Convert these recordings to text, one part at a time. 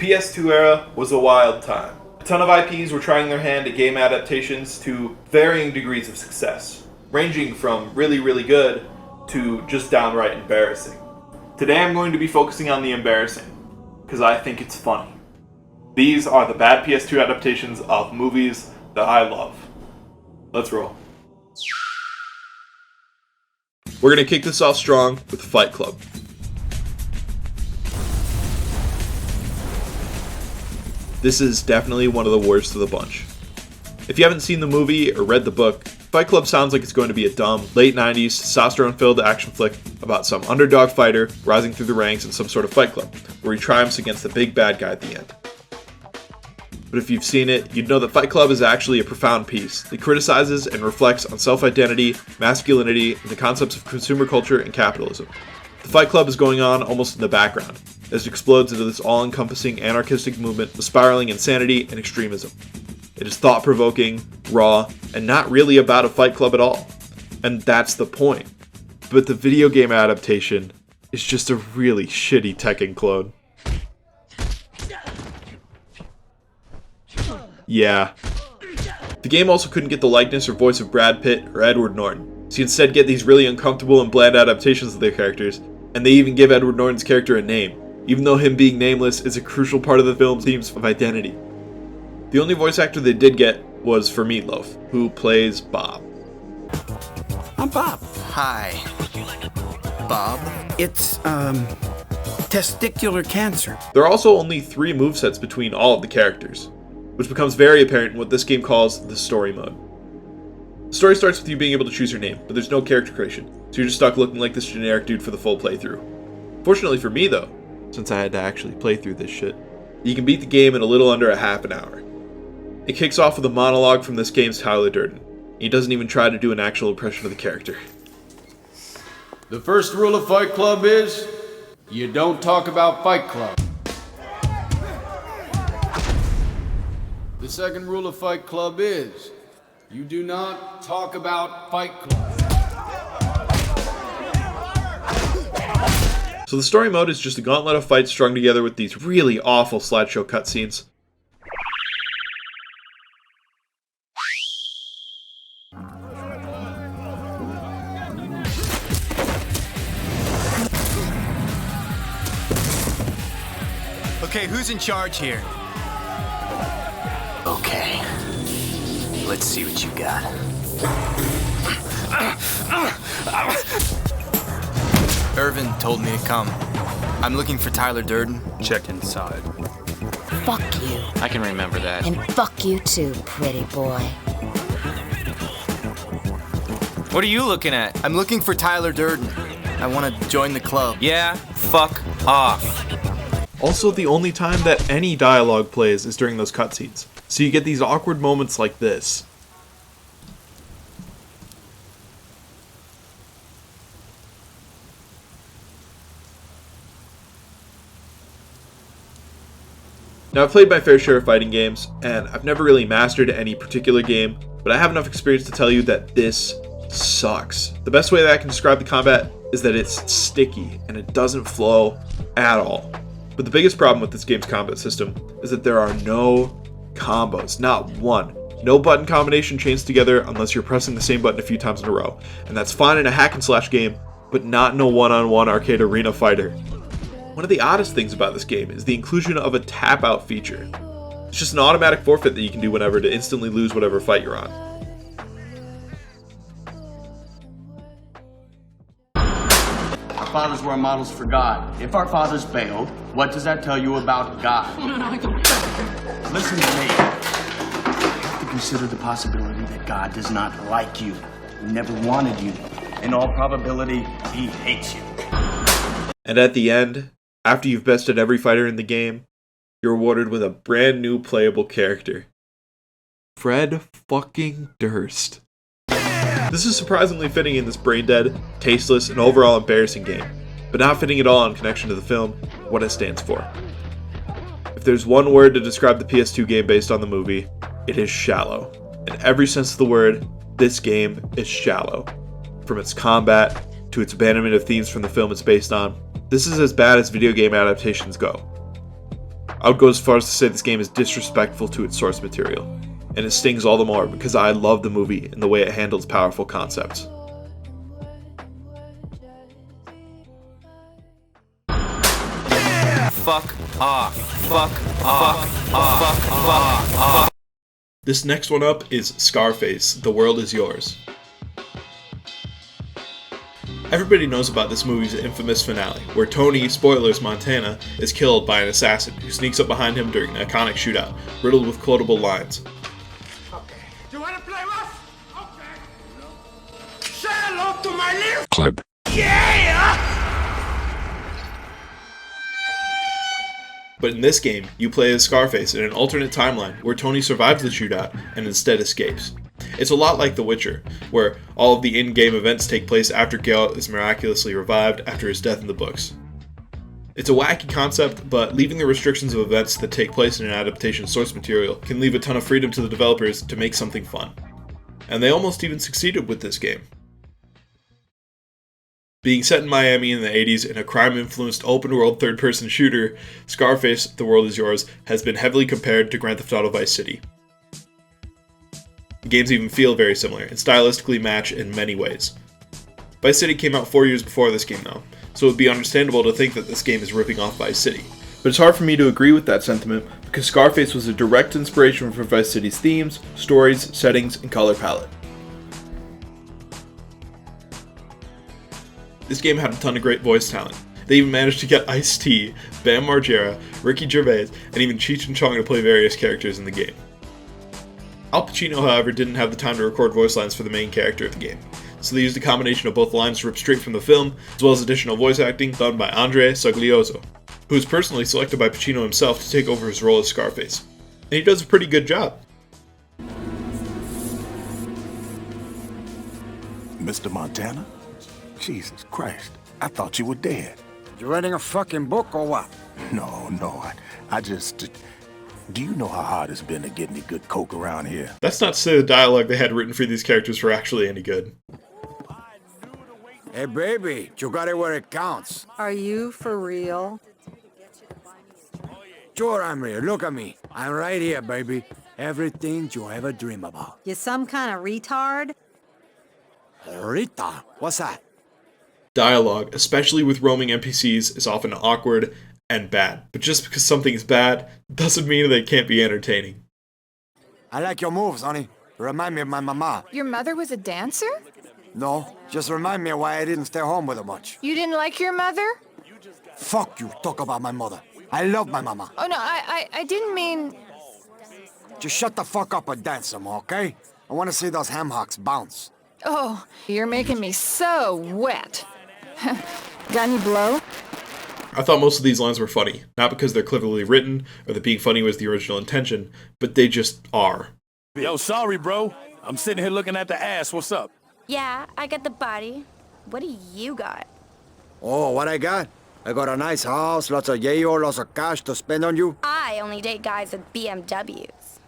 PS2 era was a wild time. A ton of IPs were trying their hand at game adaptations to varying degrees of success, ranging from really, really good to just downright embarrassing. Today I'm going to be focusing on the embarrassing, because I think it's funny. These are the bad PS2 adaptations of movies that I love. Let's roll. We're going to kick this off strong with Fight Club. This is definitely one of the worst of the bunch. If you haven't seen the movie or read the book, Fight Club sounds like it's going to be a dumb, late 90s, testosterone-filled action flick about some underdog fighter rising through the ranks in some sort of fight club, where he triumphs against the big bad guy at the end. But if you've seen it, you'd know that Fight Club is actually a profound piece that criticizes and reflects on self-identity, masculinity, and the concepts of consumer culture and capitalism. The Fight Club is going on almost in the background, as it explodes into this all-encompassing anarchistic movement with spiraling insanity and extremism. It is thought-provoking, raw, and not really about a fight club at all. And that's the point. But the video game adaptation is just a really shitty Tekken clone. Yeah. The game also couldn't get the likeness or voice of Brad Pitt or Edward Norton, so you instead get these really uncomfortable and bland adaptations of their characters, and they even give Edward Norton's character a name, even though him being nameless is a crucial part of the film's themes of identity. The only voice actor they did get was for Meatloaf, who plays Bob. I'm Bob. Hi. Bob? It's, testicular cancer. There are also only 3 movesets between all of the characters, which becomes very apparent in what this game calls the story mode. The story starts with you being able to choose your name, but there's no character creation, so you're just stuck looking like this generic dude for the full playthrough. Fortunately for me though, since I had to actually play through this shit, you can beat the game in a little under a half an hour. It kicks off with a monologue from this game's Tyler Durden. He doesn't even try to do an actual impression of the character. The first rule of Fight Club is, you don't talk about Fight Club. The second rule of Fight Club is, you do not talk about Fight Club. So the story mode is just a gauntlet of fights strung together with these really awful slideshow cutscenes. Okay, who's in charge here? Okay. Let's see what you got. Irvin told me to come. I'm looking for Tyler Durden. Check inside. Fuck you. I can remember that. And fuck you too, pretty boy. What are you looking at? I'm looking for Tyler Durden. I want to join the club. Yeah, fuck off. Also, the only time that any dialogue plays is during those cutscenes, so you get these awkward moments like this. Now, I've played my fair share of fighting games, and I've never really mastered any particular game, but I have enough experience to tell you that this sucks. The best way that I can describe the combat is that it's sticky, and it doesn't flow at all. But the biggest problem with this game's combat system is that there are no combos, not one. No button combination chains together unless you're pressing the same button a few times in a row. And that's fine in a hack and slash game, but not in a one-on-one arcade arena fighter. One of the oddest things about this game is the inclusion of a tap out feature. It's just an automatic forfeit that you can do whenever to instantly lose whatever fight you're on. Our fathers were models for God. If our fathers failed, what does that tell you about God? Listen to me. You have to consider the possibility that God does not like you. He never wanted you. In all probability, he hates you. And at the end, after you've bested every fighter in the game, you're rewarded with a brand new playable character. Fred fucking Durst. This is surprisingly fitting in this brain-dead, tasteless, and overall embarrassing game, but not fitting at all in connection to the film, what it stands for. If there's one word to describe the PS2 game based on the movie, it is shallow. In every sense of the word, this game is shallow. From its combat, to its abandonment of themes from the film it's based on, this is as bad as video game adaptations go. I would go as far as to say this game is disrespectful to its source material, and it stings all the more because I love the movie and the way it handles powerful concepts. Fuck off. Fuck off. Fuck off. This next one up is Scarface, The World Is Yours. Everybody knows about this movie's infamous finale, where Tony, spoilers Montana, is killed by an assassin who sneaks up behind him during an iconic shootout, riddled with quotable lines. Okay. Do you want to play rough? Okay. Say hello to my little Cleb. Yeah! But in this game, you play as Scarface in an alternate timeline where Tony survives the shootout and instead escapes. It's a lot like The Witcher, where all of the in-game events take place after Geralt is miraculously revived after his death in the books. It's a wacky concept, but leaving the restrictions of events that take place in an adaptation source material can leave a ton of freedom to the developers to make something fun. And they almost even succeeded with this game. Being set in Miami in the 80s in a crime-influenced open-world third-person shooter, Scarface, The World Is Yours has been heavily compared to Grand Theft Auto Vice City. The games even feel very similar, and stylistically match in many ways. Vice City came out 4 years before this game though, so it would be understandable to think that this game is ripping off Vice City. But it's hard for me to agree with that sentiment, because Scarface was a direct inspiration for Vice City's themes, stories, settings, and color palette. This game had a ton of great voice talent. They even managed to get Ice-T, Bam Margera, Ricky Gervais, and even Cheech and Chong to play various characters in the game. Al Pacino, however, didn't have the time to record voice lines for the main character of the game, so they used a combination of both lines ripped straight from the film, as well as additional voice acting done by Andre Soglioso, who was personally selected by Pacino himself to take over his role as Scarface. And he does a pretty good job. Mr. Montana? Jesus Christ, I thought you were dead. You writing a fucking book or what? No, I just... Do you know how hard it's been to get any good coke around here? That's not to say the dialogue they had written for these characters were actually any good. Hey, baby, you got it where it counts. Are you for real? Sure, I'm real. Look at me. I'm right here, baby. Everything you ever dream about. You some kind of retard? Rita, what's that? Dialogue, especially with roaming NPCs, is often awkward and bad. But just because something is bad doesn't mean that it can't be entertaining. I like your moves, honey. You remind me of my mama. Your mother was a dancer? No, just remind me of why I didn't stay home with her much. You didn't like your mother? Fuck you, talk about my mother. I love my mama. Oh, no, I didn't mean... Just shut the fuck up and dance some more, okay? I want to see those ham hocks bounce. Oh, you're making me so wet. Got any blow? I thought most of these lines were funny, not because they're cleverly written or that being funny was the original intention, but they just are. Yo, sorry, bro. I'm sitting here looking at the ass. What's up? Yeah, I got the body. What do you got? Oh, what I got? I got a nice house, lots of yayo, lots of cash to spend on you. I only date guys with BMWs.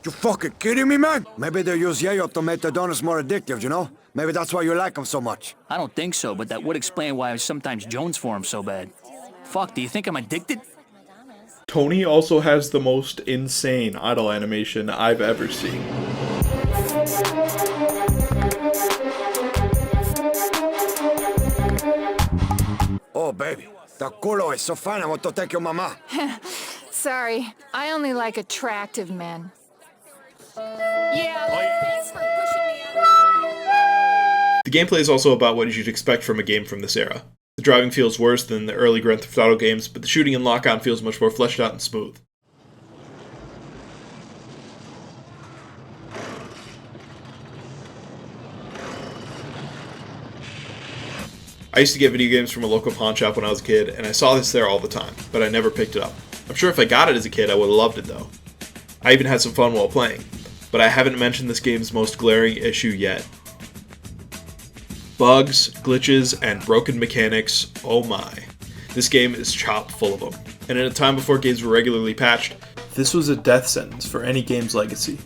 You fucking kidding me, man? Maybe they use yayo to make the donuts more addictive, you know? Maybe that's why you like them so much. I don't think so, but that would explain why I sometimes jones for him so bad. Fuck, do you think I'm addicted? Tony also has the most insane idle animation I've ever seen. Oh, baby, the culo is so fine, I want to take your mama. Sorry, I only like attractive men. Yeah, thanks for pushing me out. The gameplay is also about what you'd expect from a game from this era. The driving feels worse than the early Grand Theft Auto games, but the shooting and lock-on feels much more fleshed out and smooth. I used to get video games from a local pawn shop when I was a kid, and I saw this there all the time, but I never picked it up. I'm sure if I got it as a kid, I would have loved it though. I even had some fun while playing, but I haven't mentioned this game's most glaring issue yet. Bugs, glitches, and broken mechanics, oh my. This game is chock full of them, and in a time before games were regularly patched, this was a death sentence for any game's legacy.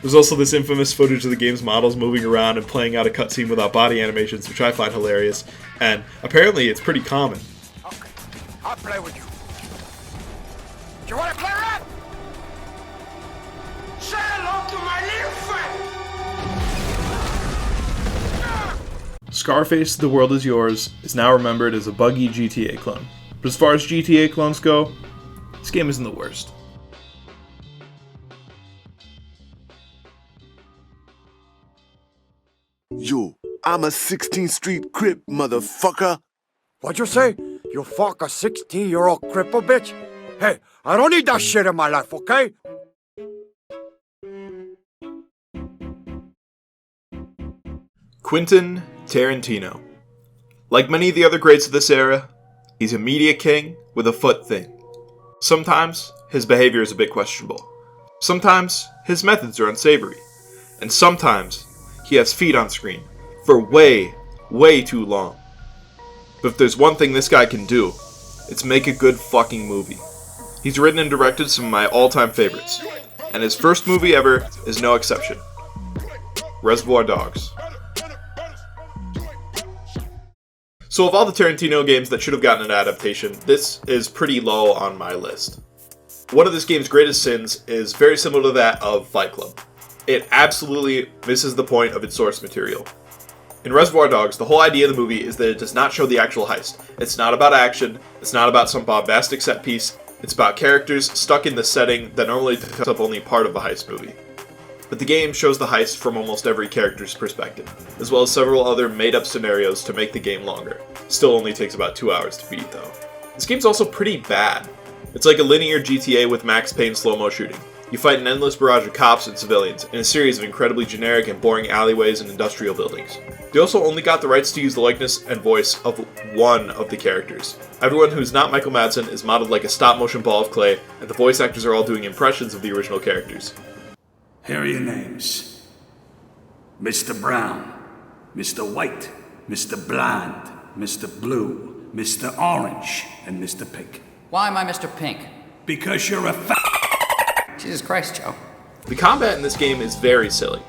There's also this infamous footage of the game's models moving around and playing out a cutscene without body animations, which I find hilarious, and apparently it's pretty common. Okay, I'll play with you. You wanna play red? Say hello to my little friend! Scarface, The World Is Yours is now remembered as a buggy GTA clone. But as far as GTA clones go, this game isn't the worst. Yo, I'm a 16th Street Crip, motherfucker. What'd you say? You fuck a 16-year-old cripple bitch? Hey, I don't need that shit in my life, okay? Quentin Tarantino. Like many of the other greats of this era, he's a media king with a foot thing. Sometimes his behavior is a bit questionable. Sometimes his methods are unsavory. And sometimes he has feet on screen for way, way too long. But if there's one thing this guy can do, it's make a good fucking movie. He's written and directed some of my all-time favorites, and his first movie ever is no exception. Reservoir Dogs. So of all the Tarantino games that should have gotten an adaptation, this is pretty low on my list. One of this game's greatest sins is very similar to that of Fight Club. It absolutely misses the point of its source material. In Reservoir Dogs, the whole idea of the movie is that it does not show the actual heist. It's not about action, it's not about some bombastic set piece, it's about characters stuck in the setting that normally takes up only part of a heist movie. But the game shows the heist from almost every character's perspective, as well as several other made-up scenarios to make the game longer. Still only takes about 2 hours to beat, though. This game's also pretty bad. It's like a linear GTA with Max Payne slow-mo shooting. You fight an endless barrage of cops and civilians in a series of incredibly generic and boring alleyways and industrial buildings. They also only got the rights to use the likeness and voice of one of the characters. Everyone who's not Michael Madsen is modeled like a stop-motion ball of clay, and the voice actors are all doing impressions of the original characters. Here are your names. Mr. Brown, Mr. White, Mr. Blonde, Mr. Blue, Mr. Orange, and Mr. Pink. Why am I Mr. Pink? Because you're a Jesus Christ, Joe. The combat in this game is very silly.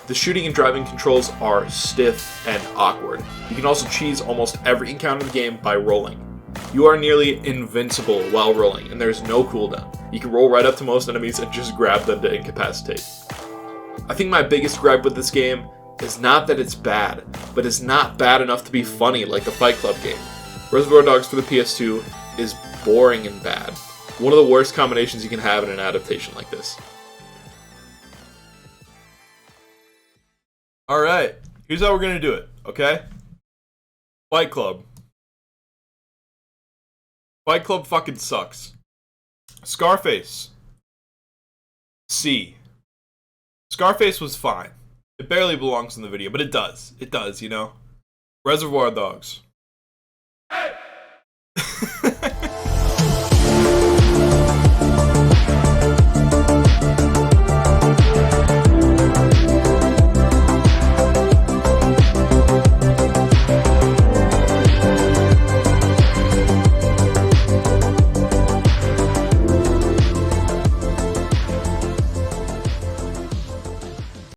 The shooting and driving controls are stiff and awkward. You can also cheese almost every encounter in the game by rolling. You are nearly invincible while rolling, and there's no cooldown. You can roll right up to most enemies and just grab them to incapacitate. I think my biggest gripe with this game is not that it's bad, but it's not bad enough to be funny like the Fight Club game. Reservoir Dogs for the PS2 is boring and bad. One of the worst combinations you can have in an adaptation like this. Alright, here's how we're gonna do it, okay? Fight Club. Fight Club fucking sucks. Scarface. C. Scarface was fine. It barely belongs in the video, but it does. It does, you know? Reservoir Dogs. Hey!